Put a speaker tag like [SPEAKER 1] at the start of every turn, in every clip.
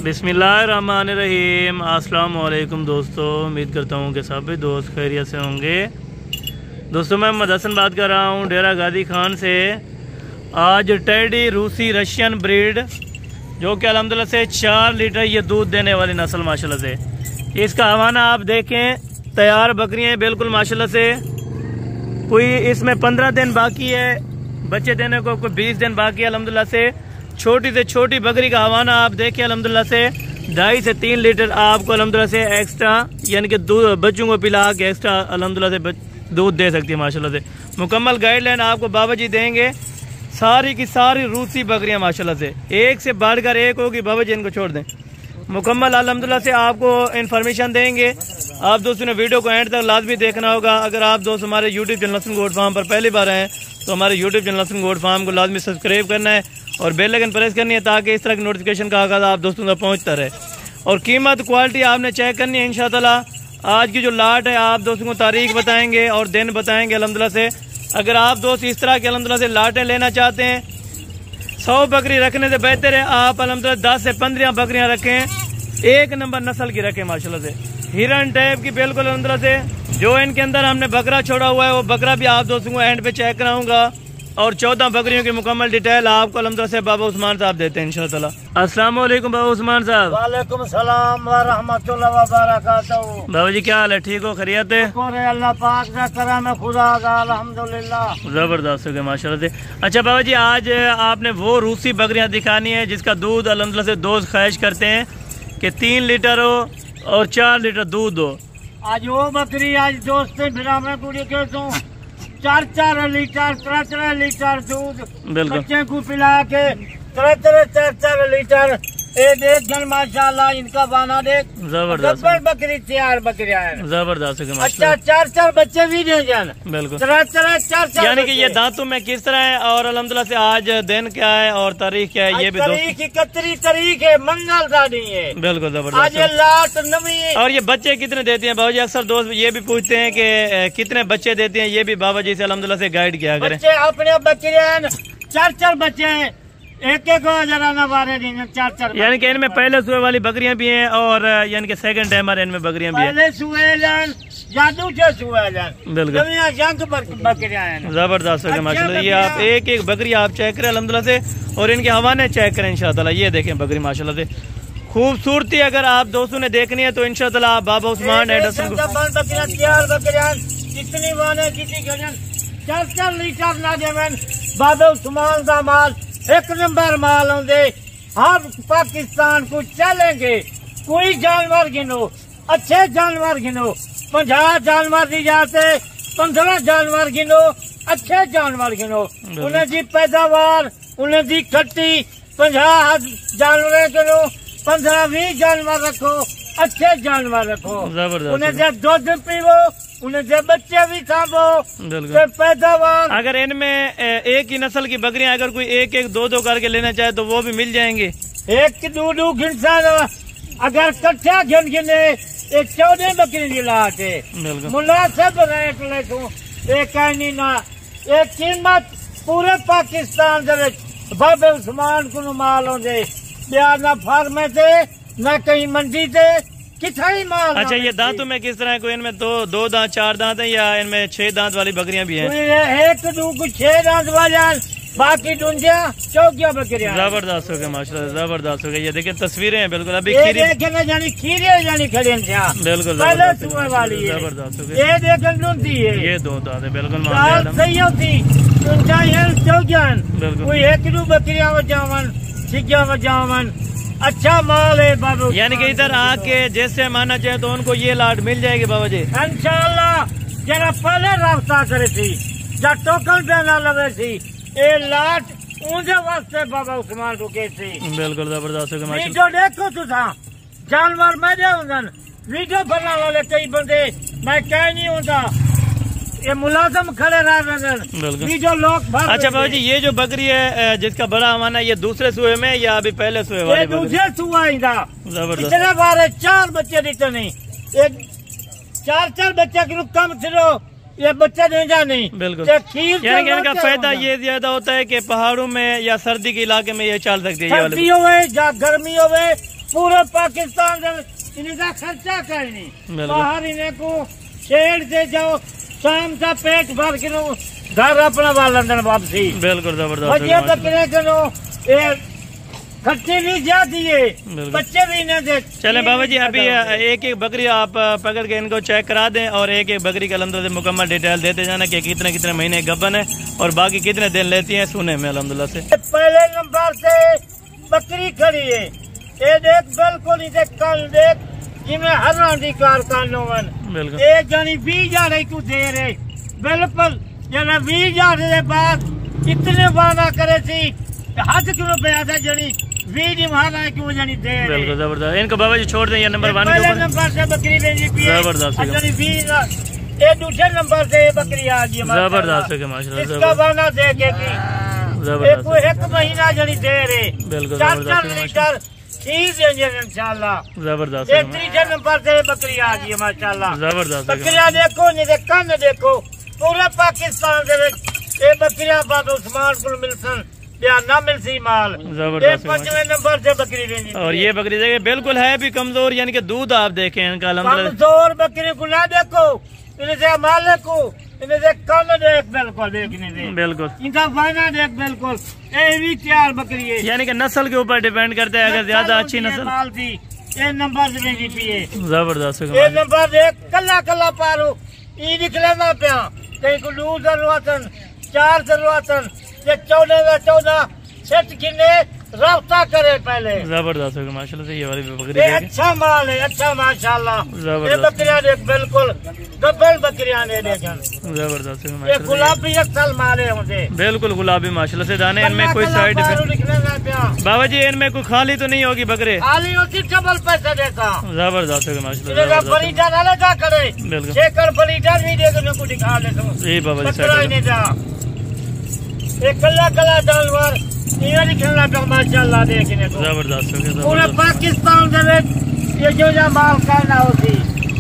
[SPEAKER 1] बिस्मिल्लाहिर्रहमानिर्रहीम। अस्सलाम वालेकुम दोस्तों, उम्मीद करता हूँ कि सभी दोस्त खैरियत से होंगे। दोस्तों मैं मोहम्मद हसन बात कर रहा हूँ डेरा गाजी खान से। आज टेडी रूसी रशियन ब्रीड जो कि अल्हम्दुलिल्लाह से 4 लीटर ये दूध देने वाली नस्ल माशाल्लाह से। इसका हवाना आप देखें, तैयार बकरियाँ हैं बिल्कुल माशाल्लाह से। कोई इसमें 15 दिन बाकी है बच्चे देने को, कोई 20 दिन बाकी है अल्हम्दुलिल्लाह से। छोटी से छोटी बकरी का हवाना आप देखिए अल्हम्दुलिल्लाह से 2.5 से 3 लीटर आपको अल्हम्दुलिल्लाह से एक्स्ट्रा यानी कि दूध बच्चों को पिला के एक्स्ट्रा अल्हम्दुलिल्लाह से दूध दे सकती है माशाल्लाह से। मुकम्मल गाइडलाइन आपको बाबा जी देंगे। सारी की सारी रूसी बकरियां माशाल्लाह से, एक से बढ़कर एक होगी। बाबा जी इनको छोड़ दें, मुकम्मल अल्हम्दुलिल्लाह से आपको इन्फॉर्मेशन देंगे। आप दोस्तों ने वीडियो को एंड तक लाजमी देखना होगा। अगर आप दोस्त हमारे YouTube channel Hasan goat farm पर पहली बार आए तो हमारे YouTube channel Hasan goat farm को लाजमी सब्सक्राइब करना है और बेल आइकन प्रेस करनी है ताकि इस तरह की नोटिफिकेशन का आगाज़ आप दोस्तों तक पहुँचता रहे। और कीमत क्वालिटी आपने चेक करनी है इंशाअल्लाह। आज की जो लाट है आप दोस्तों को तारीख बताएंगे और दिन बताएंगे अल्हम्दुलिल्लाह से। अगर आप दोस्त इस तरह के अल्हम्दुलिल्लाह से लाटें लेना चाहते हैं, 100 बकरी रखने से बेहतर है आप अल्हम्दुलिल्लाह 10 से 15 बकरियां रखें, एक नंबर नस्ल की रखें माशाल्लाह से, हिरन टाइप की बिल्कुल अल्हम्दुलिल्लाह से। जो इनके अंदर हमने बकरा छोड़ा हुआ है वो बकरा भी आप दोस्तों को एंड पे चेक कराऊंगा और 14 बकरियों की मुकम्मल डिटेल आपको अल्हम्दुलिल्लाह से बाबा उस्मान साहब देते हैं इंशाअल्लाह। अस्सलाम वालेकुम बाबा उस्मान साहब।
[SPEAKER 2] वालेकुम सलाम व रहमतुल्लाह व बरकातहू।
[SPEAKER 1] बाबा जी क्या हाल है, ठीक हो, खैरियत है?
[SPEAKER 2] अल्लाह पाक का करम है, खुदा का अल्हम्दुलिल्लाह।
[SPEAKER 1] जबरदस्त हो गया माशाल्लाह से। अच्छा बाबा जी, आज आपने वो रूसी बकरियां दिखानी है जिसका दूध अल्हम्दुलिल्लाह से दोस्त ख्वाहिश करते हैं कि 3 लीटर हो और 4 लीटर दूध हो।
[SPEAKER 2] आज वो बकरी आज दोस्त फिर पूरी के 4 लीटर 3 लीटर दूध बच्चे को पिला के 3 लीटर देख जन माशाल्लाह। इनका बाना देख,
[SPEAKER 1] जबरदस्त
[SPEAKER 2] बकरी 4 बकरियां हैं,
[SPEAKER 1] जबरदस्त।
[SPEAKER 2] अच्छा 4 बच्चे भी दे जान
[SPEAKER 1] बिल्कुल
[SPEAKER 2] 4
[SPEAKER 1] यानी कि ये दांतों में किस तरह है और अल्हम्दुलिल्लाह से आज दिन क्या है और तारीख क्या है ये भी
[SPEAKER 2] तारीख 31 तारीख है, मंगल तारीख है
[SPEAKER 1] बिल्कुल
[SPEAKER 2] आज
[SPEAKER 1] जबरदस्त।
[SPEAKER 2] लाट नवी है।
[SPEAKER 1] और ये बच्चे कितने देते हैं बाबा जी? अक्सर दोस्त ये भी पूछते हैं कि कितने बच्चे देते हैं, ये भी बाबा जी से अल्हम्दुलिल्लाह से गाइड किया करें।
[SPEAKER 2] बच्चे अपने बकरियां 4 बच्चे हैं, एक जरा ना 12 दिन 4
[SPEAKER 1] यानी कि इनमें पहले सुबह वाली बकरियां भी हैं और यानी कि सेकंड टाइमर इनमें बकरियां भी हैं।
[SPEAKER 2] पहले सुहेलन जादू से सुहेलन
[SPEAKER 1] बिल्कुल
[SPEAKER 2] जंग बकरियां हैं,
[SPEAKER 1] जबरदस्त हो गया माशाल्लाह। ये आप एक एक बकरी आप चेक करें अल्हम्दुलिल्लाह से और इनके हवाने चेक करें इंशाअल्लाह। ये देखें बकरी माशाल्लाह से खूबसूरती अगर आप दोस्तों ने देखनी है तो इंशाअल्लाह आप बाबा उस्मान एडसन को
[SPEAKER 2] 4 बकरियां कितनी वाने कितनी गजन 4 लीटर ना देवन बाबा उस्मान का माल एक नंबर माल होंगे। हम पाकिस्तान को चलेंगे, कोई जानवर गिनो, अच्छे जानवर गिनो, 50 जानवर दी जाते 15 जानवर गिनो, अच्छे जानवर गिनो, उन्हें जी पैदावार उन्हें जी खट्टी 50 जानवर गिनो, 15-20 जानवर रखो, अच्छे जानवर रखो, उन्हें से दूध पीवो, उन्हें से बच्चे भी खाबो, पैदावार।
[SPEAKER 1] अगर इनमें एक ही नस्ल की बकरियां अगर कोई एक एक 2 करके लेना चाहे तो वो भी मिल जाएंगे।
[SPEAKER 2] एक 2 घिनसा अगर कट्ठा गिने एक 14 बकरी की लाट है, मुनासिब रेट ले तू एक कहनी ना एक कीमत पूरे पाकिस्तान बाबे उस्मान को माल होंगे बिहार ना फार्मे से न कहीं मंडी से कितना माल।
[SPEAKER 1] अच्छा ये दांतों में किस तरह है? कोई इनमें 2 दांत 4 दांत है या इनमें 6 दांत वाली बकरियां भी हैं?
[SPEAKER 2] 1 2 6 दांत वाले बाकी दुनिया 14 बकरियां।
[SPEAKER 1] जबरदस्त हो गया माशाल्लाह, जबरदस्त हो गया। ये देखिए तस्वीरें हैं बिल्कुल अभी
[SPEAKER 2] खीरे जानी खड़े
[SPEAKER 1] बिल्कुल
[SPEAKER 2] वाली
[SPEAKER 1] जबरदस्त हो गया।
[SPEAKER 2] ये देखन ढूंढती है,
[SPEAKER 1] ये 2 दांत है बिल्कुल
[SPEAKER 2] सही होती कोई 1-2 बकरियां बजावन 6 बजावन अच्छा माल है बाबू।
[SPEAKER 1] यानी कि इधर आके जैसे माना चाहे तो उनको ये लाट मिल जाएगी बाबा जी
[SPEAKER 2] इंशाअल्लाह। जरा पहले रास्ता करे थी जब टोकन पे ना लगे थी ये लाट उनके वास्ते बाबा उस्मान रुके थी
[SPEAKER 1] बिल्कुल जबरदस्त हो गया।
[SPEAKER 2] वीडियो देखो तू था जानवर मेरे उधर वीडियो बना वाले कई बंदे मैं कह नहीं होता ये मुलाजम खड़े रहे वीडियो लोग भर।
[SPEAKER 1] अच्छा बाबा जी ये जो बकरी है जिसका बड़ा हवाना ये दूसरे सुए में या अभी पहले सुए वाले?
[SPEAKER 2] दूसरे सुआ
[SPEAKER 1] जबरदस्त।
[SPEAKER 2] इतने बारे 4 बच्चे देते नहीं, एक 4 बच्चे की कम चलो ये बच्चे नहीं जानी
[SPEAKER 1] बिल्कुल। यानी कि इनका फायदा ये ज्यादा होता है कि पहाड़ों में या सर्दी के इलाके में ये चल सकती है,
[SPEAKER 2] सर्दी हो या गर्मी हो पूरे पाकिस्तान इनका खर्चा कोई नहीं। बाहर इन्हें को शेर से जाओ शाम का पेट भर के घर अपना लंदन वापसी।
[SPEAKER 1] बिल्कुल जबरदस्त।
[SPEAKER 2] बकरे करो खर्चे भी जाती है, बच्चे भी इन्हें दे।
[SPEAKER 1] चले बाबा जी अभी एक एक बकरी आप पकड़ के इनको चेक करा दें और एक एक बकरी का अलहमदुल्ला से मुकम्मल डिटेल देते जाना कि कितने कितने महीने गबन है और बाकी कितने दिन लेती हैं सुने में अलहमदुल्ला से।
[SPEAKER 2] पहले नंबर से बकरी खड़ी है, ये देख बिल्कुल इसे कल देख जिन्हें हर अधिकार कानून
[SPEAKER 1] बिल्कुल
[SPEAKER 2] एक जानी 20,000 को दे रहे बिल्कुल जना 20,000 के बाद इतने वादा करे थी हाथ क्यों पे आता जनी 20 माना क्यों जानी दे रहे।
[SPEAKER 1] बिल्कुल जबरदस्त। इनको बाबा जी छोड़ दें ये नंबर 1
[SPEAKER 2] पहले नंबर से बकरी लेनी पी
[SPEAKER 1] जबरदस्त
[SPEAKER 2] जनी 20 ये दूसरे नंबर से बकरी आ गई
[SPEAKER 1] जबरदस्त है माशाल्लाह।
[SPEAKER 2] इसका वादा दे के
[SPEAKER 1] जबरदस्त
[SPEAKER 2] एक महीना जनी दे रहे
[SPEAKER 1] बिल्कुल
[SPEAKER 2] 4 लीटर चीज इंशाल्लाह
[SPEAKER 1] जबरदस्त।
[SPEAKER 2] ये तीसरे नंबर से बकरी आ गई माशाल्लाह
[SPEAKER 1] जबरदस्त।
[SPEAKER 2] बकरियां देखो नहीं कन देखो पूरे पाकिस्तान के बकरियां बाद उस्मान को मिलसन या ना मिलसी माल
[SPEAKER 1] जबरदस्त।
[SPEAKER 2] 5वें नंबर से बकरी लेनी
[SPEAKER 1] और ये बकरी देखिए बिल्कुल है भी कमजोर यानी कि दूध आप देखें इनका अलहमदुलिल्लाह
[SPEAKER 2] कमजोर बकरी को ना देखो इनसे माल को इनसे कन देख बिल्कुल देखने दे
[SPEAKER 1] बिल्कुल
[SPEAKER 2] इनका वाना देख बिल्कुल ये भी तैयार बकरी है
[SPEAKER 1] यानी कि नस्ल के ऊपर डिपेंड करता है। अगर ज्यादा अच्छी नस्ल
[SPEAKER 2] माल थी ये नंबर से लेनी पिए
[SPEAKER 1] जबरदस्त।
[SPEAKER 2] ये नंबर देख कल्ला कल्ला पारो ई निकलना पिया कहीं को 2 जरूरतन 4 जरूरतन ये 14 सेट किने रास्ता करे पहले
[SPEAKER 1] जबरदस्त है माशाल्लाह से। ये वाली बकरी
[SPEAKER 2] ये अच्छा माल है अच्छा माशाल्लाह। ये बकरियां देख बिल्कुल गब्बल बकरियां ने देखन
[SPEAKER 1] जबरदस्त है
[SPEAKER 2] ये
[SPEAKER 1] माशाल्लाह।
[SPEAKER 2] गुलाबी अक्सल माले होते
[SPEAKER 1] बिल्कुल गुलाबी माशाल्लाह से। दाने इनमें कोई साइड बाबा जी इनमें कोई खाली तो नहीं होगी बकरे
[SPEAKER 2] खाली होती डबल पैसा देता
[SPEAKER 1] जबरदस्त है माशाल्लाह।
[SPEAKER 2] बरीडर अलग करे
[SPEAKER 1] बिल्कुल
[SPEAKER 2] शेकर बरीडर भी देखने को दिखा दे तो
[SPEAKER 1] जी बाबा जी
[SPEAKER 2] एक कल्ला कल्ला जानवर माशाल्लाह देखने को
[SPEAKER 1] जबरदस्त।
[SPEAKER 2] पूरे पाकिस्तान ये जो माल करना होती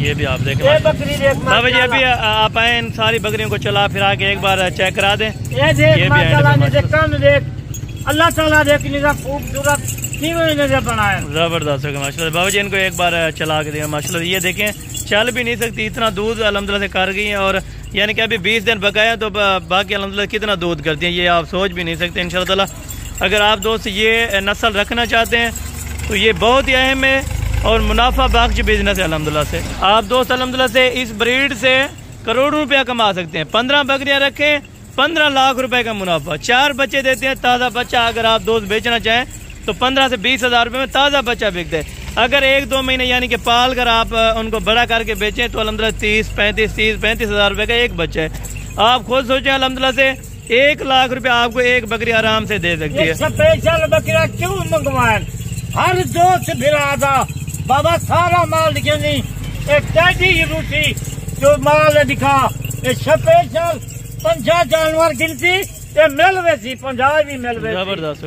[SPEAKER 1] ये भी आप देखें
[SPEAKER 2] ये बकरी देख
[SPEAKER 1] बाबा जी अभी आप आए इन सारी बकरियों को चला फिरा के एक बार चेक करा दें।
[SPEAKER 2] ये देख माशाल्लाह कान देख अल्लाह ताला देखने का खूबसूरत बनाया
[SPEAKER 1] जबरदस्त है माशाल्लाह। बाबा जी इनको एक बार चला के दिया माशाल्लाह। ये देखें चल भी नहीं सकती इतना दूध अल्हम्दुलिल्लाह से कर गई है और यानी कि अभी 20 दिन बकाया तो बाकी अल्हम्दुलिल्लाह कितना दूध करती हैं ये आप सोच भी नहीं सकते। इंशाअल्लाह अगर आप दोस्त ये नस्ल रखना चाहते हैं तो ये बहुत ही अहम है और मुनाफा बख्श बिजनेस है अल्हम्दुलिल्लाह से। आप दोस्त अल्हम्दुलिल्लाह से इस ब्रीड से करोड़ों रुपया कमा सकते हैं। 15 बकरियां रखें 15 लाख रुपए का मुनाफा। 4 बच्चे देते हैं ताज़ा बच्चा अगर आप दोस्त बेचना चाहें तो 15 से 20 हज़ार रुपये में ताज़ा बच्चा बिकता है। अगर 1-2 महीने यानी कि पाल कर आप उनको बड़ा करके बेचें तो अल्हम्दुलिल्लाह 30-35 हज़ार रुपये का एक बच्चा है। आप खुद सोचें अल्हम्दुलिल्लाह से 1 लाख रुपया आपको एक बकरी आराम से दे सकती है।
[SPEAKER 2] स्पेशल बकरा क्यों मंगवाए हर दोस्त बिरादा बाबा सारा माल दिखे नहीं एक टैडी रूसी जो माल दिखा स्पेशल 50 जानवर गिनती ये मिल वैसी 50 भी मिल वैसी
[SPEAKER 1] जबरदस्त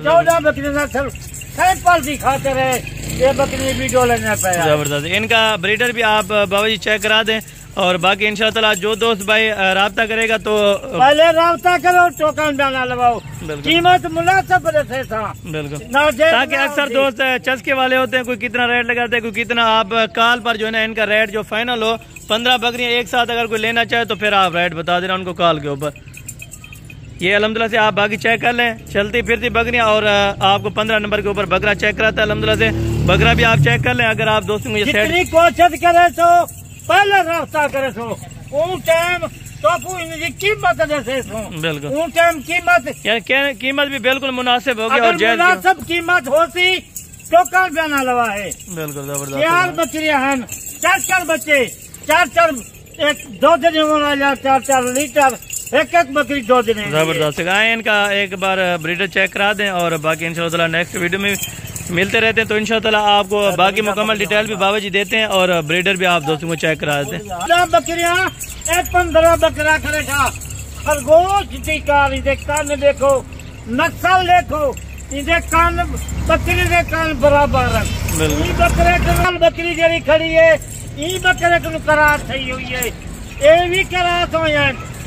[SPEAKER 2] 14 बकरी नस्ल सैंपल दिखाते रहे ये बकरी वीडियो लेने पे
[SPEAKER 1] जबरदस्त। इनका ब्रीडर भी आप बाबा जी चेक करा दें और बाकी इंशाअल्लाह जो दोस्त भाई राब्ता करेगा तो
[SPEAKER 2] पहले राब्ता करो टोकन बना लगाओ कीमत मुनासिब रखे था
[SPEAKER 1] बिल्कुल ताकि अक्सर दोस्त चस्के वाले होते हैं कोई कितना रेट लगाते हैं कोई कितना। आप कॉल पर जो है ना इनका रेट जो फाइनल हो 15 बकरियां एक साथ अगर कोई लेना चाहे तो फिर आप रेट बता देना उनको कॉल के ऊपर। ये अल्हम्दुलिल्लाह से आप बाकी चेक कर लें चलती फिरती बकरियां और आपको 15 नंबर के ऊपर बकरा चेक कराता है अल्हम्दुलिल्लाह से। बकरा भी आप चेक कर लें अगर आप दोस्तों को
[SPEAKER 2] जितनी कोशिश करे तो पहले रास्ता करे तो टाइम तो कीमत
[SPEAKER 1] बिल्कुल
[SPEAKER 2] टाइम कीमत
[SPEAKER 1] यानी कीमत भी बिल्कुल मुनासिब होगी और
[SPEAKER 2] मुनासिब कीमत होती तो कल बना लगा है
[SPEAKER 1] बिल्कुल जबरदस्त।
[SPEAKER 2] 4 बकरियां हैं 4 बच्चे 4 एक 2 दिन वाला 4 लीटर एक बकरी 2 दिन
[SPEAKER 1] जबरदस्त। आए इनका एक बार ब्रीडर चेक करा दें और बाकी इंशाअल्लाह नेक्स्ट वीडियो में मिलते रहते हैं तो इंशाअल्लाह आपको बाकी मुकम्मल डिटेल भी बाबा जी देते हैं और ब्रीडर भी आप दोस्तों को चेक करा देते हैं।
[SPEAKER 2] बकरियां 15 बकरा करेगा खरगोश इनके कान देखो नस्ल देखो इनके कान बकरी के कान बराबर बकरे बकरी जरी खड़ी है ई बकरे को करार थी हुई है ये भी करार हो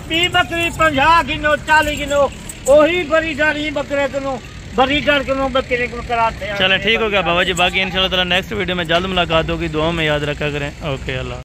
[SPEAKER 2] बी बकरी 50 किलो 40 किलो वही बड़ी डाली बकरे को ब्रीडर को बकरे को कराते हैं।
[SPEAKER 1] चलें ठीक हो गया बाबा जी, बाकी इंशाल्लाह ताला नेक्स्ट वीडियो में जल्द मुलाकात होगी। दुआ में याद रखा करें। ओके अल्लाह।